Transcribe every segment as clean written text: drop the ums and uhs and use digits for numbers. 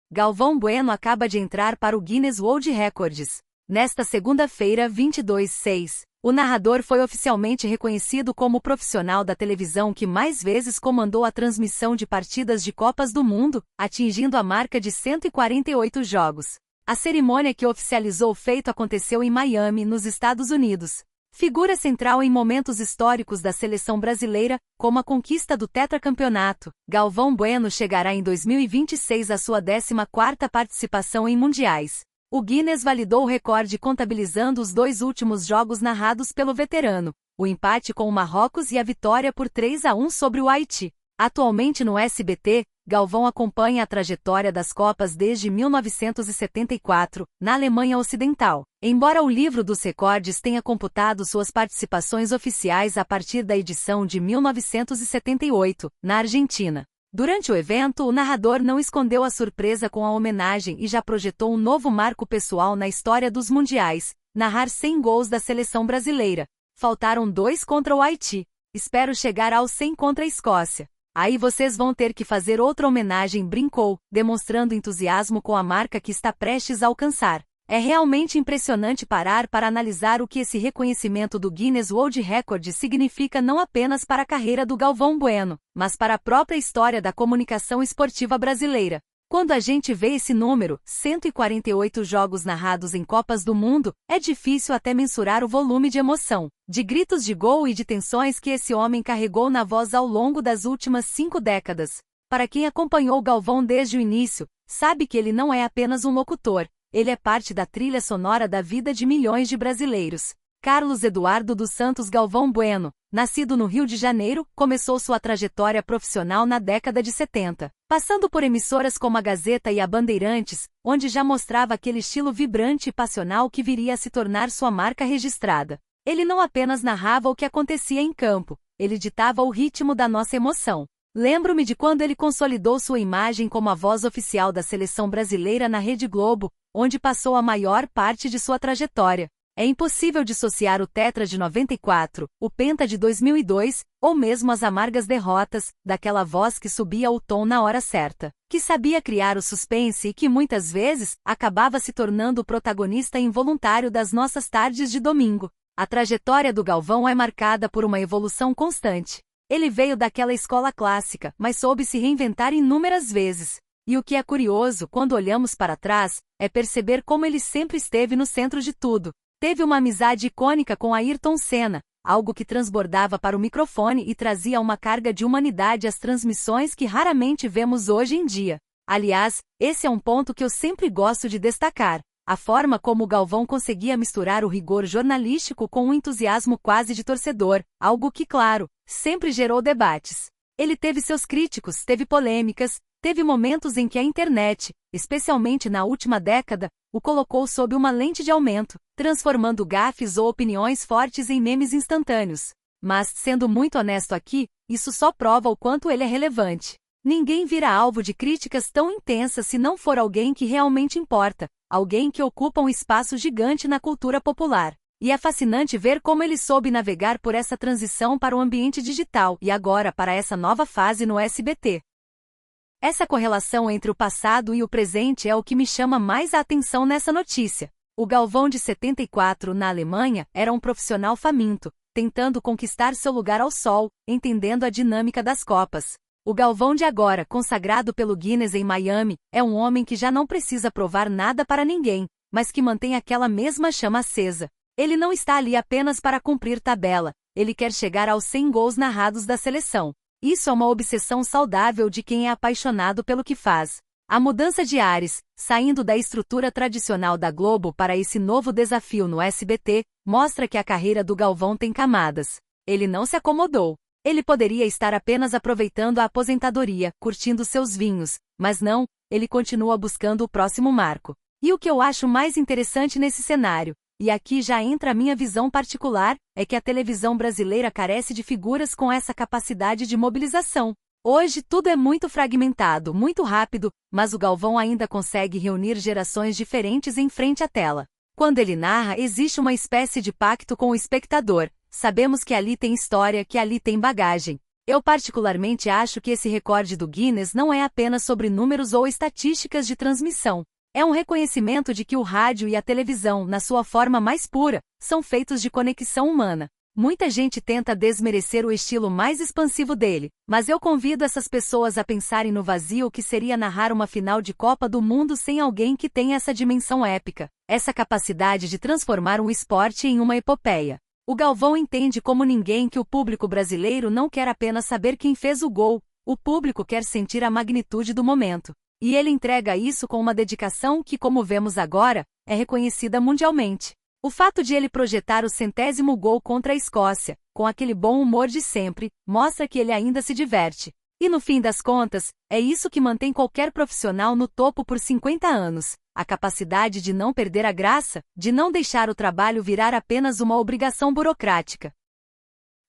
Galvão Bueno acaba de entrar para o Guinness World Records. Nesta segunda-feira, 22/6, o narrador foi oficialmente reconhecido como o profissional da televisão que mais vezes comandou a transmissão de partidas de Copas do Mundo, atingindo a marca de 148 jogos. A cerimônia que oficializou o feito aconteceu em Miami, nos Estados Unidos. Figura central em momentos históricos da seleção brasileira, como a conquista do tetracampeonato, Galvão Bueno chegará em 2026 à sua 14ª participação em mundiais. O Guinness validou o recorde contabilizando os 2 últimos jogos narrados pelo veterano, o empate com o Marrocos e a vitória por 3-1 sobre o Haiti. Atualmente no SBT, Galvão acompanha a trajetória das Copas desde 1974, na Alemanha Ocidental. Embora o livro dos recordes tenha computado suas participações oficiais a partir da edição de 1978, na Argentina. Durante o evento, o narrador não escondeu a surpresa com a homenagem e já projetou um novo marco pessoal na história dos mundiais: narrar 100 gols da seleção brasileira. Faltaram 2 contra o Haiti. Espero chegar aos 100 contra a Escócia. Aí vocês vão ter que fazer outra homenagem, brincou, demonstrando entusiasmo com a marca que está prestes a alcançar. É realmente impressionante parar para analisar o que esse reconhecimento do Guinness World Records significa não apenas para a carreira do Galvão Bueno, mas para a própria história da comunicação esportiva brasileira. Quando a gente vê esse número, 148 jogos narrados em Copas do Mundo, é difícil até mensurar o volume de emoção, de gritos de gol e de tensões que esse homem carregou na voz ao longo das últimas 5 décadas. Para quem acompanhou Galvão desde o início, sabe que ele não é apenas um locutor, ele é parte da trilha sonora da vida de milhões de brasileiros. Carlos Eduardo dos Santos Galvão Bueno, nascido no Rio de Janeiro, começou sua trajetória profissional na década de 70, passando por emissoras como a Gazeta e a Bandeirantes, onde já mostrava aquele estilo vibrante e passional que viria a se tornar sua marca registrada. Ele não apenas narrava o que acontecia em campo, ele ditava o ritmo da nossa emoção. Lembro-me de quando ele consolidou sua imagem como a voz oficial da seleção brasileira na Rede Globo, onde passou a maior parte de sua trajetória. É impossível dissociar o Tetra de 94, o Penta de 2002, ou mesmo as amargas derrotas, daquela voz que subia o tom na hora certa, que sabia criar o suspense e que muitas vezes acabava se tornando o protagonista involuntário das nossas tardes de domingo. A trajetória do Galvão é marcada por uma evolução constante. Ele veio daquela escola clássica, mas soube se reinventar inúmeras vezes. E o que é curioso quando olhamos para trás, é perceber como ele sempre esteve no centro de tudo. Teve uma amizade icônica com Ayrton Senna, algo que transbordava para o microfone e trazia uma carga de humanidade às transmissões que raramente vemos hoje em dia. Aliás, esse é um ponto que eu sempre gosto de destacar: a forma como o Galvão conseguia misturar o rigor jornalístico com um entusiasmo quase de torcedor, algo que, claro, sempre gerou debates. Ele teve seus críticos, teve polêmicas, teve momentos em que a internet, especialmente na última década, o colocou sob uma lente de aumento, transformando gafes ou opiniões fortes em memes instantâneos. Mas, sendo muito honesto aqui, isso só prova o quanto ele é relevante. Ninguém vira alvo de críticas tão intensas se não for alguém que realmente importa, alguém que ocupa um espaço gigante na cultura popular. E é fascinante ver como ele soube navegar por essa transição para o ambiente digital e agora para essa nova fase no SBT. Essa correlação entre o passado e o presente é o que me chama mais a atenção nessa notícia. O Galvão de 74, na Alemanha, era um profissional faminto, tentando conquistar seu lugar ao sol, entendendo a dinâmica das Copas. O Galvão de agora, consagrado pelo Guinness em Miami, é um homem que já não precisa provar nada para ninguém, mas que mantém aquela mesma chama acesa. Ele não está ali apenas para cumprir tabela, ele quer chegar aos 100 gols narrados da seleção. Isso é uma obsessão saudável de quem é apaixonado pelo que faz. A mudança de ares, saindo da estrutura tradicional da Globo para esse novo desafio no SBT, mostra que a carreira do Galvão tem camadas. Ele não se acomodou. Ele poderia estar apenas aproveitando a aposentadoria, curtindo seus vinhos, mas não, ele continua buscando o próximo marco. E o que eu acho mais interessante nesse cenário, e aqui já entra a minha visão particular, é que a televisão brasileira carece de figuras com essa capacidade de mobilização. Hoje tudo é muito fragmentado, muito rápido, mas o Galvão ainda consegue reunir gerações diferentes em frente à tela. Quando ele narra, existe uma espécie de pacto com o espectador. Sabemos que ali tem história, que ali tem bagagem. Eu particularmente acho que esse recorde do Guinness não é apenas sobre números ou estatísticas de transmissão. É um reconhecimento de que o rádio e a televisão, na sua forma mais pura, são feitos de conexão humana. Muita gente tenta desmerecer o estilo mais expansivo dele, mas eu convido essas pessoas a pensarem no vazio que seria narrar uma final de Copa do Mundo sem alguém que tenha essa dimensão épica, essa capacidade de transformar um esporte em uma epopeia. O Galvão entende como ninguém que o público brasileiro não quer apenas saber quem fez o gol, o público quer sentir a magnitude do momento. E ele entrega isso com uma dedicação que, como vemos agora, é reconhecida mundialmente. O fato de ele projetar o 100º gol contra a Escócia, com aquele bom humor de sempre, mostra que ele ainda se diverte. E no fim das contas, é isso que mantém qualquer profissional no topo por 50 anos. A capacidade de não perder a graça, de não deixar o trabalho virar apenas uma obrigação burocrática.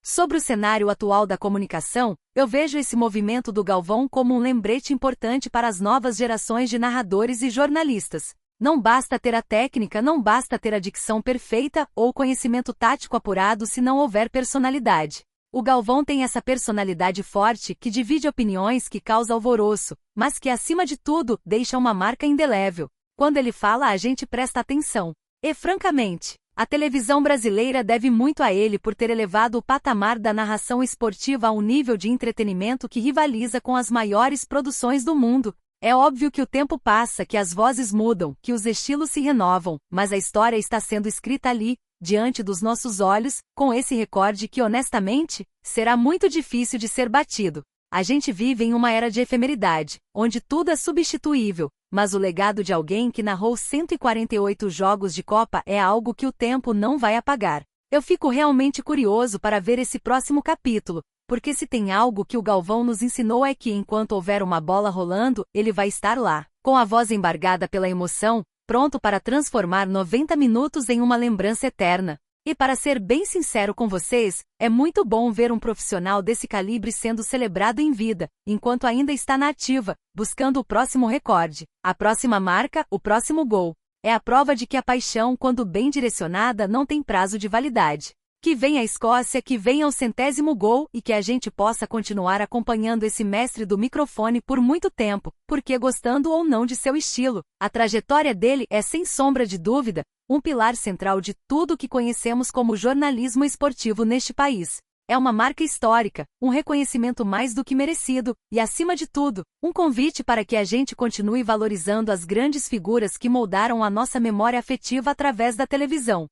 Sobre o cenário atual da comunicação, eu vejo esse movimento do Galvão como um lembrete importante para as novas gerações de narradores e jornalistas. Não basta ter a técnica, não basta ter a dicção perfeita ou conhecimento tático apurado se não houver personalidade. O Galvão tem essa personalidade forte que divide opiniões, que causa alvoroço, mas que, acima de tudo, deixa uma marca indelével. Quando ele fala, a gente presta atenção. E, francamente, a televisão brasileira deve muito a ele por ter elevado o patamar da narração esportiva a um nível de entretenimento que rivaliza com as maiores produções do mundo. É óbvio que o tempo passa, que as vozes mudam, que os estilos se renovam, mas a história está sendo escrita ali, diante dos nossos olhos, com esse recorde que, honestamente, será muito difícil de ser batido. A gente vive em uma era de efemeridade, onde tudo é substituível, mas o legado de alguém que narrou 148 jogos de Copa é algo que o tempo não vai apagar. Eu fico realmente curioso para ver esse próximo capítulo, porque se tem algo que o Galvão nos ensinou é que enquanto houver uma bola rolando, ele vai estar lá, com a voz embargada pela emoção, pronto para transformar 90 minutos em uma lembrança eterna. E para ser bem sincero com vocês, é muito bom ver um profissional desse calibre sendo celebrado em vida, enquanto ainda está na ativa, buscando o próximo recorde, a próxima marca, o próximo gol. É a prova de que a paixão, quando bem direcionada, não tem prazo de validade. Que venha a Escócia, que venha o 100º gol e que a gente possa continuar acompanhando esse mestre do microfone por muito tempo, porque gostando ou não de seu estilo, a trajetória dele é, sem sombra de dúvida, um pilar central de tudo que conhecemos como jornalismo esportivo neste país. É uma marca histórica, um reconhecimento mais do que merecido, e acima de tudo, um convite para que a gente continue valorizando as grandes figuras que moldaram a nossa memória afetiva através da televisão.